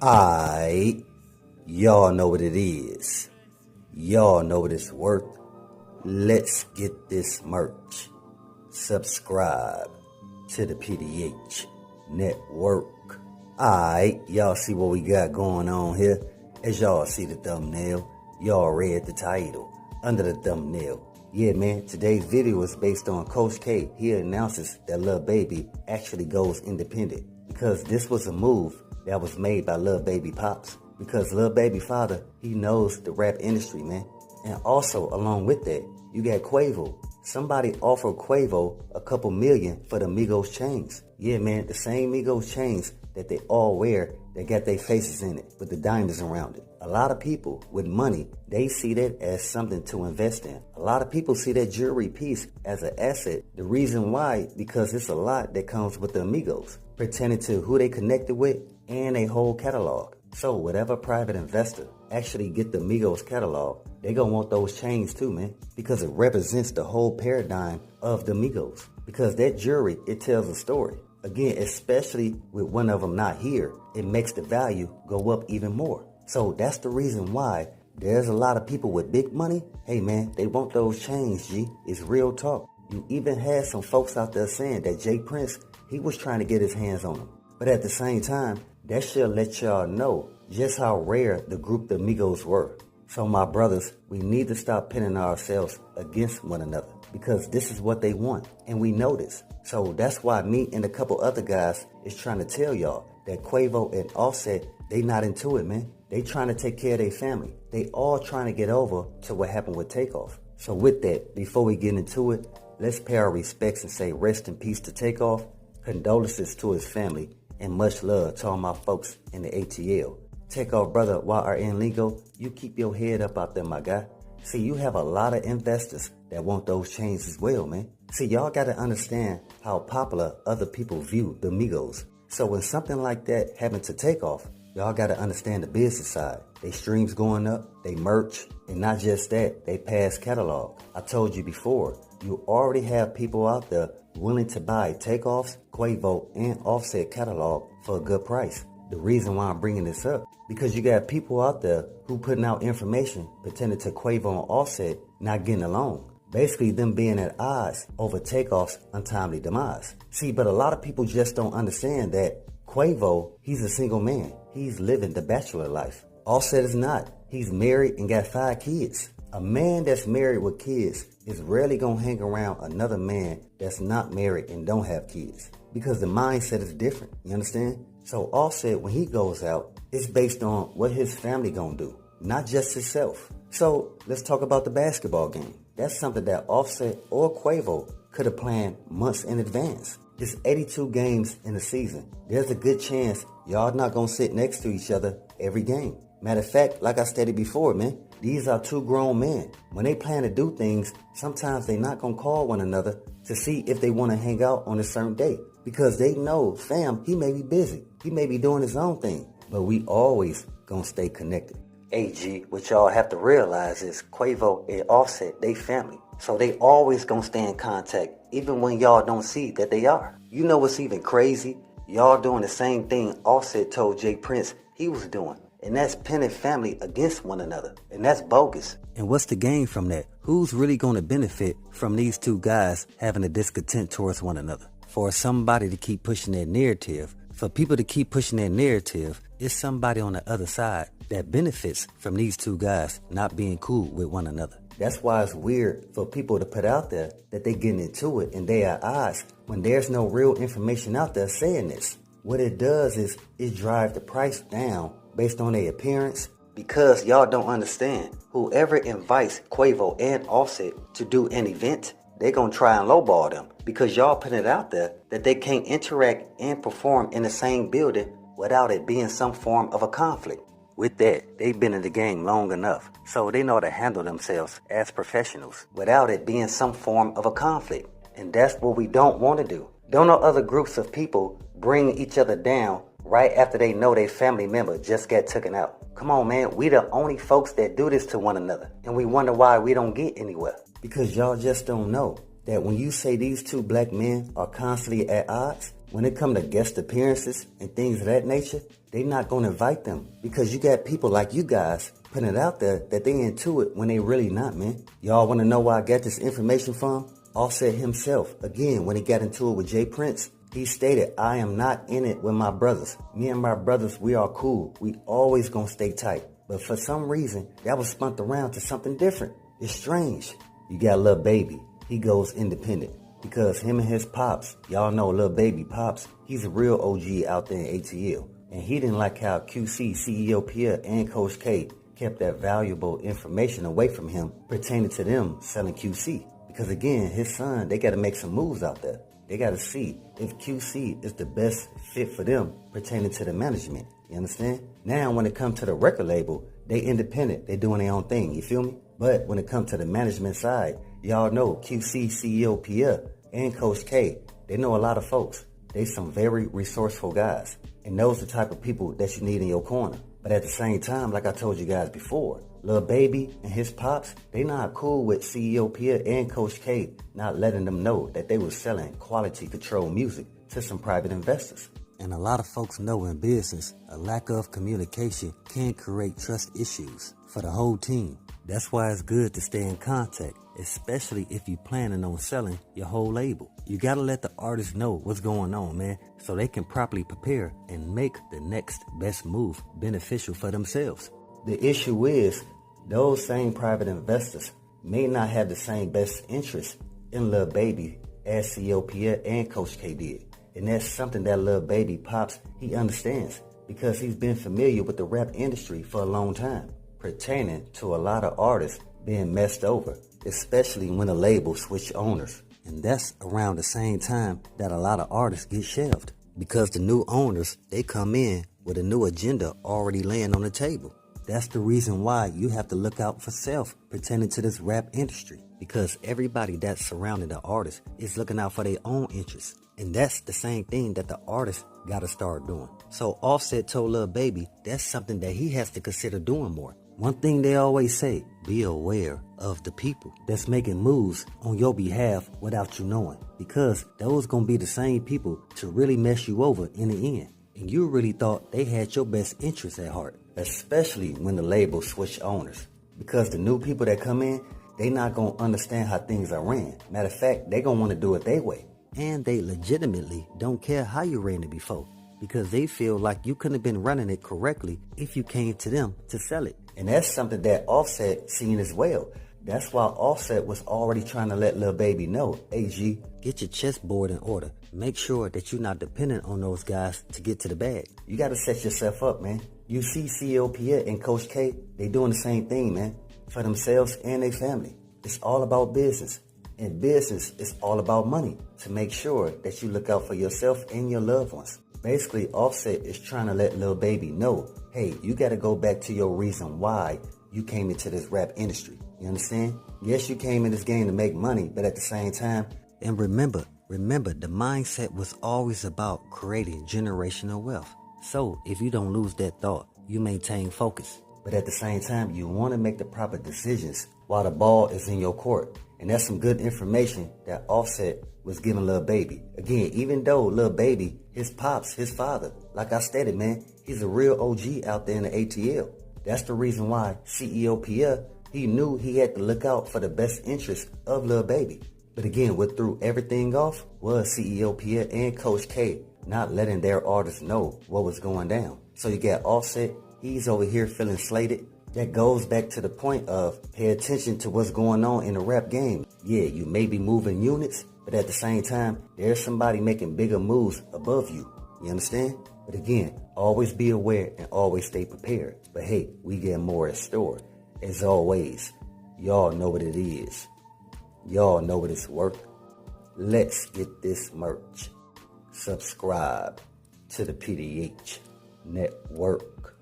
Alright, y'all know what it is. Y'all know what it's worth. Let's get this merch. Subscribe to the PDH Network. Alright, y'all see what we got going on here? As y'all see the thumbnail, y'all read the title under the thumbnail. Yeah, man, today's video is based on Coach K. He announces that Lil Baby actually goes independent because this was a move that was made by Lil Baby Pops. Because Lil Baby father, he knows the rap industry, man. And also, along with that, you got Quavo. Somebody offered Quavo a couple million for the Migos chains. Yeah, man, the same Migos chains that they all wear that got their faces in it with the diamonds around it. A lot of people with money, they see that as something to invest in. A lot of people see that jewelry piece as an asset. The reason why, because it's a lot that comes with the Amigos, pertaining to who they connected with and a whole catalog. So whatever private investor actually get the Migos catalog, they gonna want those chains too, man, because it represents the whole paradigm of the Migos. Because that jewelry, it tells a story. Again, especially with one of them not here, it makes the value go up even more. So that's the reason why there's a lot of people with big money. Hey man, they want those chains, G. It's real talk. You even had some folks out there saying that J.Prince, he was trying to get his hands on them. But at the same time, that should let y'all know just how rare the group the Migos were. So my brothers, we need to stop pinning ourselves against one another because this is what they want. And we know this. So that's why me and a couple other guys is trying to tell y'all that Quavo and Offset, they not into it, man. They trying to take care of their family. They all trying to get over to what happened with TakeOff. So with that, before we get into it, let's pay our respects and say rest in peace to TakeOff, condolences to his family, and much love to all my folks in the ATL. TakeOff brother, YRN Lingo, you keep your head up out there, my guy. See, you have a lot of investors that want those chains as well, man. See, y'all got to understand how popular other people view the Migos. So when something like that happened to TakeOff, y'all got to understand the business side. They streams going up, they merch, and not just that, they pass catalog. I told you before, you already have people out there willing to buy TakeOff's, Quavo, and Offset catalog for a good price. The reason why I'm bringing this up, because you got people out there who putting out information pertaining to Quavo and Offset not getting along. Basically them being at odds over TakeOff's untimely demise. See, but a lot of people just don't understand that Quavo, he's a single man. He's living the bachelor life. Offset is not. He's married and got 5 kids. A man that's married with kids is rarely gonna hang around another man that's not married and don't have kids. Because the mindset is different, you understand? So Offset, when he goes out, it's based on what his family gonna do, not just himself. So let's talk about the basketball game. That's something that Offset or Quavo could have planned months in advance. It's 82 games in a season. There's a good chance y'all not gonna sit next to each other every game. Matter of fact, like I stated before, man, these are 2 grown men. When they plan to do things, sometimes they not gonna call one another to see if they wanna hang out on a certain day. Because they know, fam, he may be busy. He may be doing his own thing. But we always gonna stay connected. AG, what y'all have to realize is Quavo and Offset, they family. So they always gonna stay in contact, even when y'all don't see that they are. You know what's even crazy? Y'all doing the same thing Offset told J.Prince he was doing. And that's pinning family against one another. And that's bogus. And what's the gain from that? Who's really gonna benefit from these 2 guys having a discontent towards one another? For somebody to keep pushing their narrative, for people to keep pushing their narrative, it's somebody on the other side that benefits from these 2 guys not being cool with one another. That's why it's weird for people to put out there that they getting into it and they are odds when there's no real information out there saying this. What it does is it drives the price down based on their appearance. Because y'all don't understand, whoever invites Quavo and Offset to do an event, they gonna try and lowball them because y'all putting it out there that they can't interact and perform in the same building without it being some form of a conflict. With that, they've been in the game long enough, so they know how to handle themselves as professionals without it being some form of a conflict. And that's what we don't want to do. Don't know other groups of people bring each other down right after they know their family member just got taken out. Come on, man, we the only folks that do this to one another, and we wonder why we don't get anywhere. Because y'all just don't know that when you say these 2 black men are constantly at odds, when it come to guest appearances and things of that nature, they not gonna invite them because you got people like you guys putting it out there that they into it when they really not, man. Y'all wanna know where I got this information from? Offset himself, again, when he got into it with J.Prince, he stated, I am not in it with my brothers. Me and my brothers, we are cool. We always gonna stay tight. But for some reason, that was spun around to something different. It's strange. You got Lil Baby. He goes independent. Because him and his pops, y'all know Lil Baby Pops, he's a real OG out there in ATL. And he didn't like how QC, CEO Pierre, and Coach K kept that valuable information away from him pertaining to them selling QC. Because again, his son, they got to make some moves out there. They got to see if QC is the best fit for them pertaining to the management. You understand? Now, when it comes to the record label, they independent. They doing their own thing. You feel me? But when it comes to the management side, y'all know QC, CEO Pierre, and Coach K, they know a lot of folks. They some very resourceful guys. And those are the type of people that you need in your corner. But at the same time, like I told you guys before, Lil Baby and his pops, they not cool with CEO Pierre and Coach K not letting them know that they was selling quality control music to some private investors. And a lot of folks know in business, a lack of communication can create trust issues for the whole team. That's why it's good to stay in contact, especially if you're planning on selling your whole label. You gotta let the artists know what's going on, man, so they can properly prepare and make the next best move beneficial for themselves. The issue is, those same private investors may not have the same best interest in Lil Baby as CEO Pierre and Coach K did. And that's something that Lil Baby Pops, he understands because he's been familiar with the rap industry for a long time, pertaining to a lot of artists being messed over, especially when a label switch owners. And that's around the same time that a lot of artists get shelved because the new owners, they come in with a new agenda already laying on the table. That's the reason why you have to look out for self pertaining to this rap industry, because everybody that's surrounding the artist is looking out for their own interests. And that's the same thing that the artist gotta start doing. So Offset told Lil Baby that's something that he has to consider doing more. One thing they always say, be aware of the people that's making moves on your behalf without you knowing, because those gonna be the same people to really mess you over in the end. And you really thought they had your best interests at heart, especially when the label switched owners. Because the new people that come in, they not gonna understand how things are ran. Matter of fact, they gonna wanna do it their way. And they legitimately don't care how you ran it before, because they feel like you couldn't have been running it correctly if you came to them to sell it. And that's something that Offset seen as well. That's why Offset was already trying to let Lil Baby know, hey G, get your chessboard in order. Make sure that you're not dependent on those guys to get to the bag. You gotta set yourself up, man. You see CEO Pierre and Coach K, they doing the same thing, man, for themselves and their family. It's all about business. And business is all about money, to make sure that you look out for yourself and your loved ones. Basically, Offset is trying to let Lil Baby know, hey, you got to go back to your reason why you came into this rap industry. You understand? Yes, you came in this game to make money, but at the same time, and remember, the mindset was always about creating generational wealth. So if you don't lose that thought, you maintain focus. But at the same time, you want to make the proper decisions while the ball is in your court. And that's some good information that Offset was giving Lil Baby. Again, even though Lil Baby, his pops, his father, like I stated, man, he's a real OG out there in the ATL. That's the reason why CEO Pierre, he knew he had to look out for the best interest of Lil Baby. But again, what threw everything off was CEO Pierre and Coach K not letting their artists know what was going down. So you got Offset, he's over here feeling slated. That goes back to the point of pay attention to what's going on in the rap game. Yeah, you may be moving units, but at the same time, there's somebody making bigger moves above you. You understand? But again, always be aware and always stay prepared. But hey, we get more in store. As always, y'all know what it is. Y'all know what it's worth. Let's get this merch. Subscribe to the PDH Network.